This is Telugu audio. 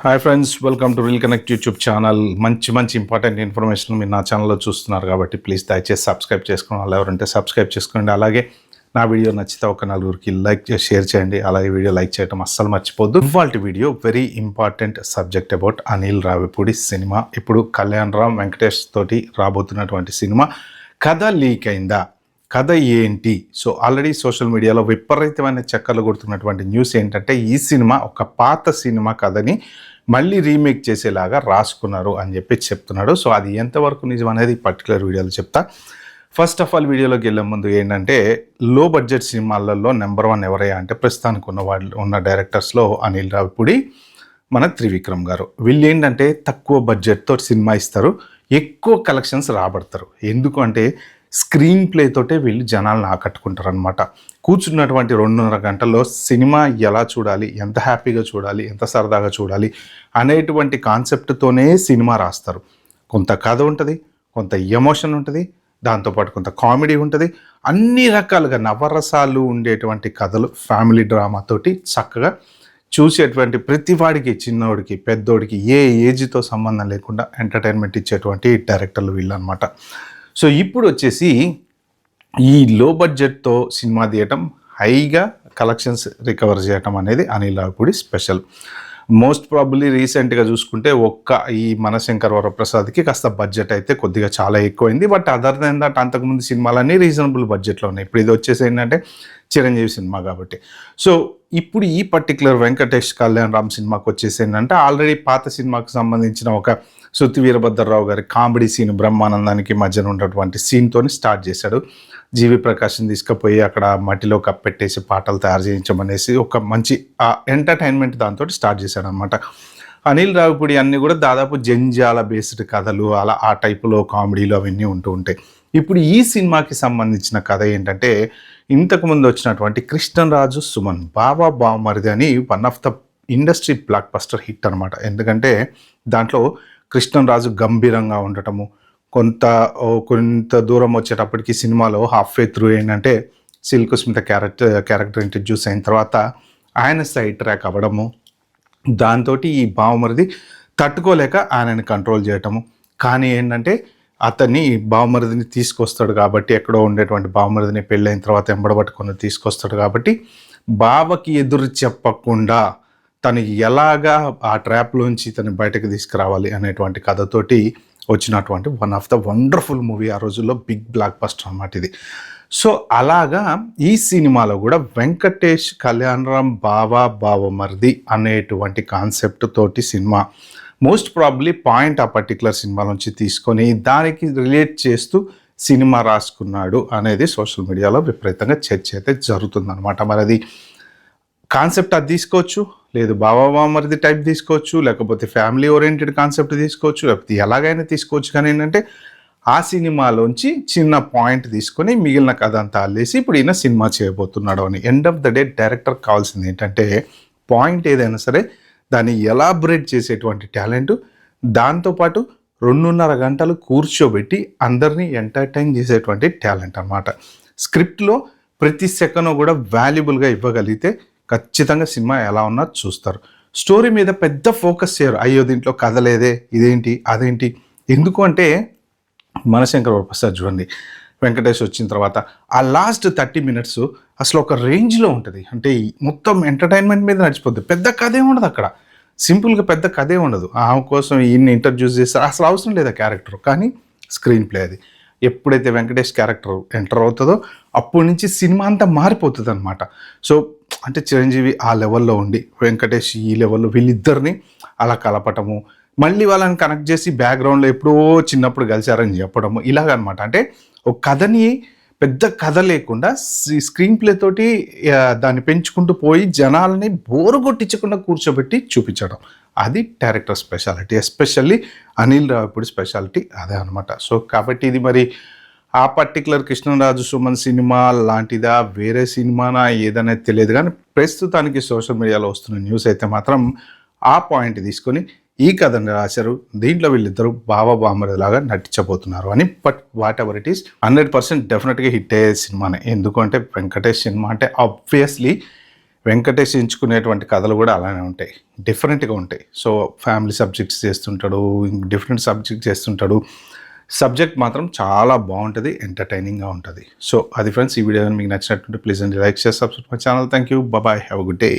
Hi friends, welcome to reel connect YouTube channel. మంచి ఇంపార్టెంట్ ఇన్ఫర్మేషన్ మీరు నా ఛానల్లో చూస్తున్నారు కాబట్టి ప్లీజ్ దయచేసి సబ్స్క్రైబ్ చేసుకోండి. వాళ్ళు ఎవరంటే సబ్స్క్రైబ్ చేసుకోండి. అలాగే నా వీడియో నచ్చితే ఒక నలుగురికి లైక్ చేసి షేర్ చేయండి. అలాగే వీడియో లైక్ చేయడం అస్సలు మర్చిపోద్దు. ఇవాల్టి video very important subject about Anil Ravipudi cinema. ఇప్పుడు కళ్యాణ్ రామ్ వెంకటేష్ తోటి రాబోతున్నటువంటి సినిమా కథ లీక్ అయిందా, కథ ఏంటి? సో ఆల్రెడీ సోషల్ మీడియాలో విపరీతమైన చక్కర్లు కొడుతున్నటువంటి న్యూస్ ఏంటంటే ఈ సినిమా ఒక పాత సినిమా కథని మళ్ళీ రీమేక్ చేసేలాగా రాసుకున్నారు అని చెప్పి చెప్తున్నాడు. సో అది ఎంతవరకు నిజం అనేది పర్టికులర్ వీడియోలో చెప్తా. ఫస్ట్ ఆఫ్ ఆల్ వీడియోలోకి వెళ్ళే ముందు ఏంటంటే లో బడ్జెట్ సినిమాలలో నెంబర్ 1 ఎవరయ్యా అంటే ప్రస్తుతానికి ఉన్న డైరెక్టర్స్లో అనిల్ రావిపూడి, మన త్రివిక్రమ్ గారు. వీళ్ళు ఏంటంటే తక్కువ బడ్జెట్తో సినిమా ఇస్తారు, ఎక్కువ కలెక్షన్స్ రాబడతారు. ఎందుకు అంటే స్క్రీన్ ప్లే తోటే వీళ్ళు జనాలను ఆకట్టుకుంటారు అనమాట. కూర్చున్నటువంటి 2.5 గంటల్లో సినిమా ఎలా చూడాలి, ఎంత హ్యాపీగా చూడాలి, ఎంత సరదాగా చూడాలి అనేటువంటి కాన్సెప్ట్తోనే సినిమా రాస్తారు. కొంత కథ ఉంటుంది, కొంత ఎమోషన్ ఉంటుంది, దాంతోపాటు కొంత కామెడీ ఉంటుంది, అన్ని రకాలుగా నవరసాలు ఉండేటువంటి కథలు ఫ్యామిలీ డ్రామాతోటి చక్కగా చూసేటువంటి ప్రతి వాడికి, చిన్నోడికి పెద్దోడికి ఏ ఏజ్తో సంబంధం లేకుండా ఎంటర్టైన్మెంట్ ఇచ్చేటువంటి డైరెక్టర్లు వీళ్ళు అనమాట. సో ఇప్పుడు వచ్చేసి ఈ లో బడ్జెట్తో సినిమా తీయటం, హైగా కలెక్షన్స్ రికవర్ చేయటం అనేది Anil Ravipudi special. Most probably రీసెంట్గా చూసుకుంటే ఈ మనశంకర్ వరప్రసాద్కి కాస్త బడ్జెట్ అయితే కొద్దిగా చాలా ఎక్కువైంది. బట్ అదర్ దెన్ దట్ అంతకుముందు సినిమాలన్నీ రీజనబుల్ బడ్జెట్లో ఉన్నాయి. ఇప్పుడు ఇది వచ్చేసి ఏంటంటే చిరంజీవి సినిమా కాబట్టి. సో ఇప్పుడు ఈ పర్టికులర్ వెంకటేష్ కళ్యాణ్ రామ్ సినిమాకి వచ్చేసి ఏంటంటే ఆల్రెడీ పాత సినిమాకు సంబంధించిన ఒక సుత్తి వీరభద్రరావు గారి కామెడీ సీన్, బ్రహ్మానందానికి మధ్యన ఉన్నటువంటి సీన్తో స్టార్ట్ చేశాడు. జీవి ప్రకాష్ని తీసుకుపోయి అక్కడ మట్టిలో కప్పెట్టేసి పాటలు తయారు చేయించమనేసి ఒక మంచి ఎంటర్టైన్మెంట్ దాంతో స్టార్ట్ చేశాడు అనమాట. అనిల్ రావిపూడి అన్నీ కూడా దాదాపు జంజాల బేస్డ్ కథలు, అలా ఆ టైపులో కామెడీలు అవన్నీ ఉంటూ ఉంటాయి. ఇప్పుడు ఈ సినిమాకి సంబంధించిన కథ ఏంటంటే ఇంతకుముందు వచ్చినటువంటి కృష్ణరాజు సుమన్ బాబా బావమరిది అని one of the industry block buster hit అనమాట. ఎందుకంటే దాంట్లో కృష్ణరాజు గంభీరంగా ఉండటము, కొంత దూరం వచ్చేటప్పటికి సినిమాలో హాఫ్ వే త్రూ ఏంటంటే సిల్క్ స్మిత క్యారెక్టర్ ఇంట్రడ్యూస్ అయిన తర్వాత ఆయన సైడ్ ట్రాక్ అవ్వడము, దాంతో ఈ బావమరిది తట్టుకోలేక ఆయనని కంట్రోల్ చేయటము. కానీ ఏంటంటే అతన్ని బావమరిదిని తీసుకొస్తాడు కాబట్టి, ఎక్కడో ఉండేటువంటి బావమరిదిని పెళ్ళైన తర్వాత ఎంబడబట్టుకొని తీసుకొస్తాడు కాబట్టి బావకి ఎదురు చెప్పకుండా తను ఎలాగా ఆ ట్రాప్లోంచి తను బయటకు తీసుకురావాలి అనేటువంటి కథతోటి వచ్చినటువంటి one of the wonderful movie. ఆ రోజుల్లో బిగ్ బ్లాక్ బస్టర్ అన్నమాట ఇది. సో అలాగా ఈ సినిమాలో కూడా వెంకటేష్ కళ్యాణ్ రామ్ బావమరిది అనేటువంటి కాన్సెప్ట్ తోటి సినిమా మోస్ట్ ప్రాబబ్లీ పాయింట్ ఆ పర్టికులర్ సినిమా నుంచి తీసుకొని దానికి రిలేట్ చేస్తూ సినిమా రాసుకున్నాడు అనేది సోషల్ మీడియాలో విపరీతంగా చర్చ అయితే జరుగుతుందన్నమాట. మరి అది కాన్సెప్ట్ అది తీసుకోవచ్చు, లేదు బావమరిది టైప్ తీసుకోవచ్చు, లేకపోతే ఫ్యామిలీ ఓరియంటెడ్ కాన్సెప్ట్ తీసుకోవచ్చు, లేకపోతే ఎలాగైనా తీసుకోవచ్చు. కానీ ఏంటంటే ఆ సినిమాలోంచి చిన్న పాయింట్ తీసుకొని మిగిలిన కథ అంతా అల్లేసి ఇప్పుడు ఈయన సినిమా చేయబోతున్నాడు అని. End of the day director కావాల్సింది ఏంటంటే పాయింట్ ఏదైనా సరే దాన్ని ఎలాబరేట్ చేసేటువంటి టాలెంట్, దాంతోపాటు 2.5 గంటలు కూర్చోబెట్టి అందరినీ ఎంటర్టైన్ చేసేటువంటి టాలెంట్ అనమాట. స్క్రిప్ట్లో ప్రతి సెకండ్ కూడా వాల్యుబుల్గా ఇవ్వగలిగితే ఖచ్చితంగా సినిమా ఎలా ఉన్నా చూస్తారు. స్టోరీ మీద పెద్ద ఫోకస్ చేయరు. అయ్యో దీంట్లో కథ లేదే, ఇదేంటి అదేంటి. ఎందుకు అంటే మనశంకర్ వరప్రసాద్ చూడండి, వెంకటేష్ వచ్చిన తర్వాత ఆ లాస్ట్ 30 minutes అసలు ఒక రేంజ్లో ఉంటుంది. అంటే మొత్తం ఎంటర్టైన్మెంట్ మీద నడిచిపోద్ది. పెద్ద కథే ఉండదు అక్కడ, సింపుల్గా పెద్ద కథే ఉండదు. ఆమె కోసం ఈయన్ని ఇంట్రడ్యూస్ చేస్తారు, అసలు అవసరం లేదు ఆ క్యారెక్టర్. కానీ స్క్రీన్ ప్లే అది ఎప్పుడైతే వెంకటేష్ క్యారెక్టర్ ఎంటర్ అవుతుందో అప్పటి నుంచి సినిమా అంతా మారిపోతుంది అనమాట. సో అంటే చిరంజీవి ఆ లెవెల్లో ఉండి వెంకటేష్ ఈ లెవెల్లో వీళ్ళిద్దరిని అలా కలపటము, మళ్ళీ వాళ్ళని కనెక్ట్ చేసి బ్యాక్గ్రౌండ్లో ఎప్పుడో చిన్నప్పుడు కలిశారని చెప్పడము, ఇలాగనమాట. అంటే ఒక కథని పెద్ద కథ లేకుండా స్క్రీన్ ప్లే తోటి దాన్ని పెంచుకుంటూ పోయి జనాలని బోరు కొట్టించకుండా కూర్చోబెట్టి చూపించడం, అది director speciality. Especially Anil Ravipudi speciality అదే అనమాట. సో కాబట్టి ఇది మరి ఆ పర్టికులర్ కృష్ణరాజు సుమన్ సినిమా లాంటిదా, వేరే సినిమానా ఏదనేది తెలియదు. కానీ ప్రస్తుతానికి సోషల్ మీడియాలో వస్తున్న న్యూస్ అయితే మాత్రం ఆ పాయింట్ తీసుకొని ఈ కథని రాశారు. దీంట్లో వీళ్ళిద్దరూ బావమరిదిలాగా నటించబోతున్నారు అని. But what ever it is 100% డెఫినెట్గా హిట్ అయ్యే సినిమానే. ఎందుకంటే వెంకటేష్ సినిమా అంటే ఆబ్వియస్లీ వెంకటేష్ ఎంచుకునేటువంటి కథలు కూడా అలానే ఉంటాయి, డిఫరెంట్గా ఉంటాయి. సో ఫ్యామిలీ సబ్జెక్ట్స్ చేస్తుంటాడు, డిఫరెంట్ సబ్జెక్ట్ చేస్తుంటాడు. సబ్జెక్ట్ మాత్రం చాలా బాగుంటుంది, ఎంటర్టైనింగ్గా ఉంటుంది. సో అది ఫ్రెండ్స్, ఈ వీడియో మీకు నచ్చినట్టుంటే ప్లీజ్ అండి like share subscribe my channel. Thank you, bye, have a good day.